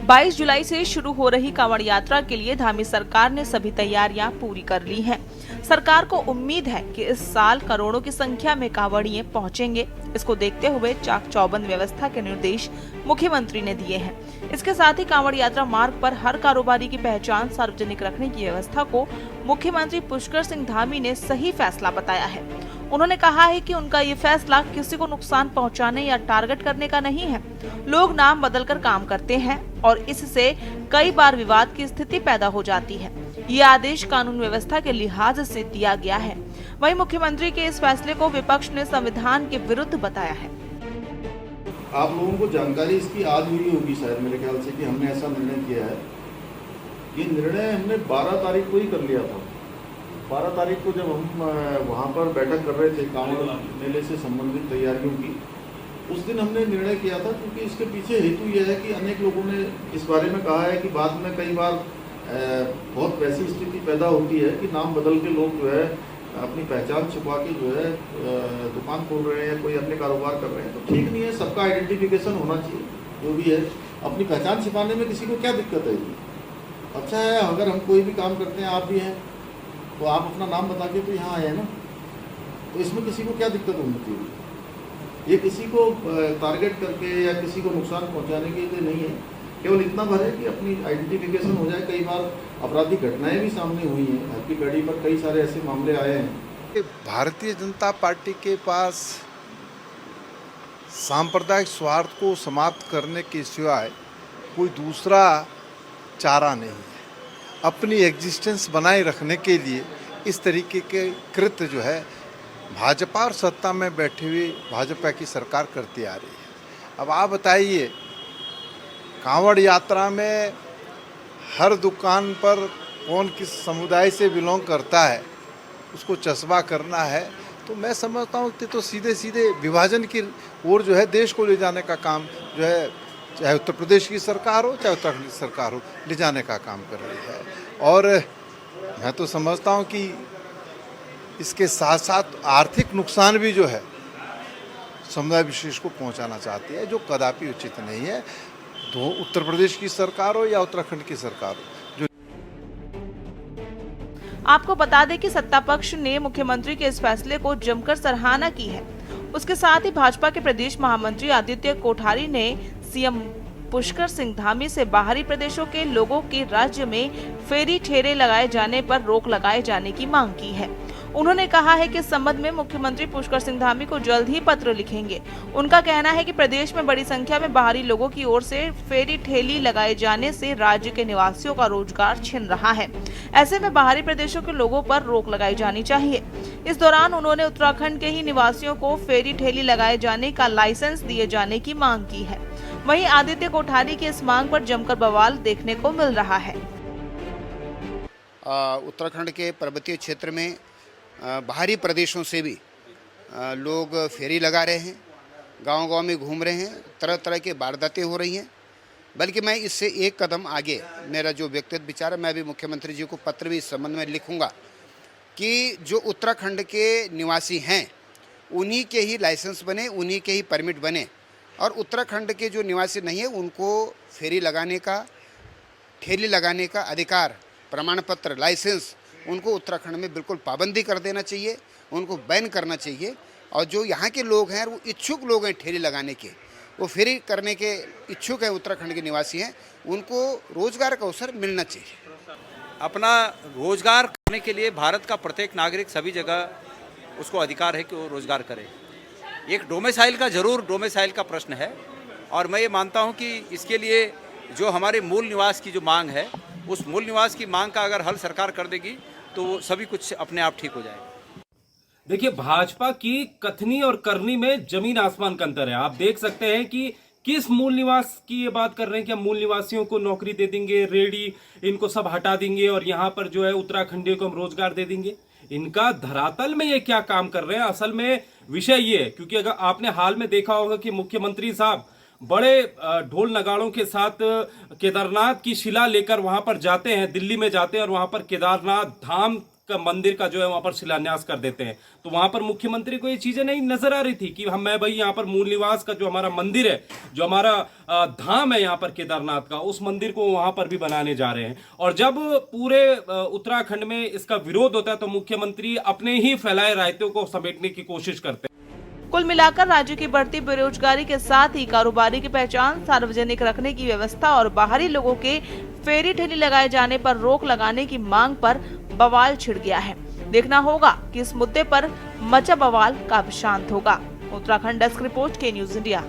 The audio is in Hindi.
22 जुलाई से शुरू हो रही कांवड़ यात्रा के लिए धामी सरकार ने सभी तैयारियां पूरी कर ली हैं। सरकार को उम्मीद है कि इस साल करोड़ों की संख्या में कांवड़िए पहुंचेंगे। इसको देखते हुए चाक चौबंद व्यवस्था के निर्देश मुख्यमंत्री ने दिए हैं। इसके साथ ही कांवड़ यात्रा मार्ग पर हर कारोबारी की पहचान सार्वजनिक रखने की व्यवस्था को मुख्यमंत्री पुष्कर सिंह धामी ने सही फैसला बताया है। उन्होंने कहा है कि उनका ये फैसला किसी को नुकसान पहुंचाने या टारगेट करने का नहीं है। लोग नाम बदलकर काम करते हैं और इससे कई बार विवाद की स्थिति पैदा हो जाती है। ये आदेश कानून व्यवस्था के लिहाज से दिया गया है। वहीं मुख्यमंत्री के इस फैसले को विपक्ष ने संविधान के विरुद्ध बताया है। आप लोगों को जानकारी इसकी आज हुई होगी शायद, मेरे ख्याल से, कि हमने ऐसा निर्णय किया है। ये निर्णय हमने 12 तारीख को ही कर लिया था। 12 तारीख को जब हम वहाँ पर बैठक कर रहे थे कांवड़ मेले से संबंधित तैयारियों की, उस दिन हमने निर्णय किया था, क्योंकि इसके पीछे हेतु यह है कि अनेक लोगों ने इस बारे में कहा है कि बाद में कई बार बहुत वैसी स्थिति पैदा होती है कि नाम बदल के लोग जो है अपनी पहचान छुपा के जो है दुकान खोल रहे हैं, कोई अपने कारोबार कर रहे हैं। तो ठीक नहीं है, सबका आइडेंटिफिकेशन होना चाहिए। जो भी है, अपनी पहचान छिपाने में किसी को क्या दिक्कत है? अच्छा है, अगर हम कोई भी काम करते हैं, आप भी हैं, तो आप अपना नाम बता के तो यहाँ आए हैं ना, तो इसमें किसी को क्या दिक्कत होनी चाहिए? ये किसी को टारगेट करके या किसी को नुकसान पहुँचाने के लिए नहीं है। केवल इतना भर है कि अपनी आइडेंटिफिकेशन हो जाए। कई बार आपराधिक घटनाएं भी सामने हुई हैं, हल्की घड़ी पर कई सारे ऐसे मामले आए हैं। भारतीय जनता पार्टी के पास सांप्रदायिक स्वार्थ को समाप्त करने के सिवाय कोई दूसरा चारा नहीं है। अपनी एग्जिस्टेंस बनाए रखने के लिए इस तरीके के कृत्य जो है भाजपा और सत्ता में बैठी हुई भाजपा की सरकार करती आ रही है। अब आप बताइए, कांवड़ यात्रा में हर दुकान पर कौन किस समुदाय से बिलोंग करता है उसको चस्पा करना है, तो मैं समझता हूँ कि तो सीधे सीधे विभाजन की ओर जो है देश को ले जाने का काम जो है, चाहे उत्तर प्रदेश की सरकार हो चाहे उत्तराखंड की सरकार हो, ले जाने का काम कर रही है। और मैं तो समझता हूँ कि इसके साथ साथ आर्थिक नुकसान भी जो है समुदाय विशेष को पहुँचाना चाहती है, जो कदापि उचित नहीं है। तो उत्तर प्रदेश की सरकार हो या उत्तराखंड की सरकार हो। आपको बता दें कि सत्ता पक्ष ने मुख्यमंत्री के इस फैसले को जमकर सराहना की है। उसके साथ ही भाजपा के प्रदेश महामंत्री आदित्य कोठारी ने सीएम पुष्कर सिंह धामी से बाहरी प्रदेशों के लोगों के राज्य में फेरी ठेले लगाए जाने पर रोक लगाए जाने की मांग की है। उन्होंने कहा है कि इस संबंध में मुख्यमंत्री पुष्कर सिंह धामी को जल्द ही पत्र लिखेंगे। उनका कहना है कि प्रदेश में बड़ी संख्या में बाहरी लोगों की ओर से फेरी ठेली लगाए जाने से राज्य के निवासियों का रोजगार छिन रहा है। ऐसे में बाहरी प्रदेशों के लोगों पर रोक लगाई जानी चाहिए। इस दौरान उन्होंने उत्तराखंड के ही निवासियों को फेरी ठेली लगाए जाने का लाइसेंस दिए जाने की मांग की है। वहीं आदित्य कोठारी की इस मांग पर जमकर बवाल देखने को मिल रहा है। उत्तराखंड के पर्वतीय क्षेत्र में बाहरी प्रदेशों से भी लोग फेरी लगा रहे हैं, गांव-गांव में घूम रहे हैं, तरह तरह के वारदातें हो रही हैं। बल्कि मैं इससे एक कदम आगे, मेरा जो व्यक्तिगत विचार है, मैं भी मुख्यमंत्री जी को पत्र भी इस संबंध में लिखूंगा कि जो उत्तराखंड के निवासी हैं उन्हीं के ही लाइसेंस बने, उन्हीं के ही परमिट बने, और उत्तराखंड के जो निवासी नहीं है उनको फेरी लगाने का, ठेली लगाने का अधिकार, प्रमाण पत्र, लाइसेंस, उनको उत्तराखंड में बिल्कुल पाबंदी कर देना चाहिए, उनको बैन करना चाहिए। और जो यहाँ के लोग हैं, वो इच्छुक लोग हैं ठेली लगाने के, वो फेरी करने के इच्छुक हैं, उत्तराखंड के निवासी हैं, उनको रोजगार का अवसर मिलना चाहिए। अपना रोजगार करने के लिए भारत का प्रत्येक नागरिक सभी जगह उसको अधिकार है कि वो रोजगार करे। एक डोमिसाइल का जरूर डोमिसाइल का प्रश्न है, और मैं ये मानता हूँ कि इसके लिए जो हमारे मूल निवास की जो मांग है, उस मूल निवास की मांग का अगर हल सरकार कर देगी तो सभी कुछ अपने आप ठीक हो जाएगा। देखिए, भाजपा की कथनी और करनी में जमीन आसमान का अंतर है। आप देख सकते हैं कि किस मूल निवास की ये बात कर रहे हैं कि हम मूल निवासियों को नौकरी दे देंगे, रेडी इनको सब हटा देंगे और यहाँ पर जो है उत्तराखंडियों को हम रोजगार दे देंगे। इनका धरातल में ये क्या काम कर रहे हैं, असल में विषय ये है। क्योंकि अगर आपने हाल में देखा होगा कि मुख्यमंत्री साहब बड़े ढोल नगाड़ों के साथ केदारनाथ की शिला लेकर वहां पर जाते हैं, दिल्ली में जाते हैं और वहां पर केदारनाथ धाम का मंदिर का जो है वहां पर शिलान्यास कर देते हैं। तो वहां पर मुख्यमंत्री को ये चीजें नहीं नजर आ रही थी कि मैं भाई यहाँ पर मूल निवास का जो हमारा मंदिर है, जो हमारा धाम है यहाँ पर केदारनाथ का, उस मंदिर को वहां पर भी बनाने जा रहे हैं। और जब पूरे उत्तराखंड में इसका विरोध होता है तो मुख्यमंत्री अपने ही फैलाए रायतों को समेटने की कोशिश करते हैं। कुल मिलाकर राज्य की बढ़ती बेरोजगारी के साथ ही कारोबारी की पहचान, सार्वजनिक रखने की व्यवस्था और बाहरी लोगों के फेरी ठेली लगाए जाने पर रोक लगाने की मांग पर बवाल छिड़ गया है। देखना होगा कि इस मुद्दे पर मचा बवाल कब शांत होगा। उत्तराखंड डेस्क रिपोर्ट, के न्यूज इंडिया।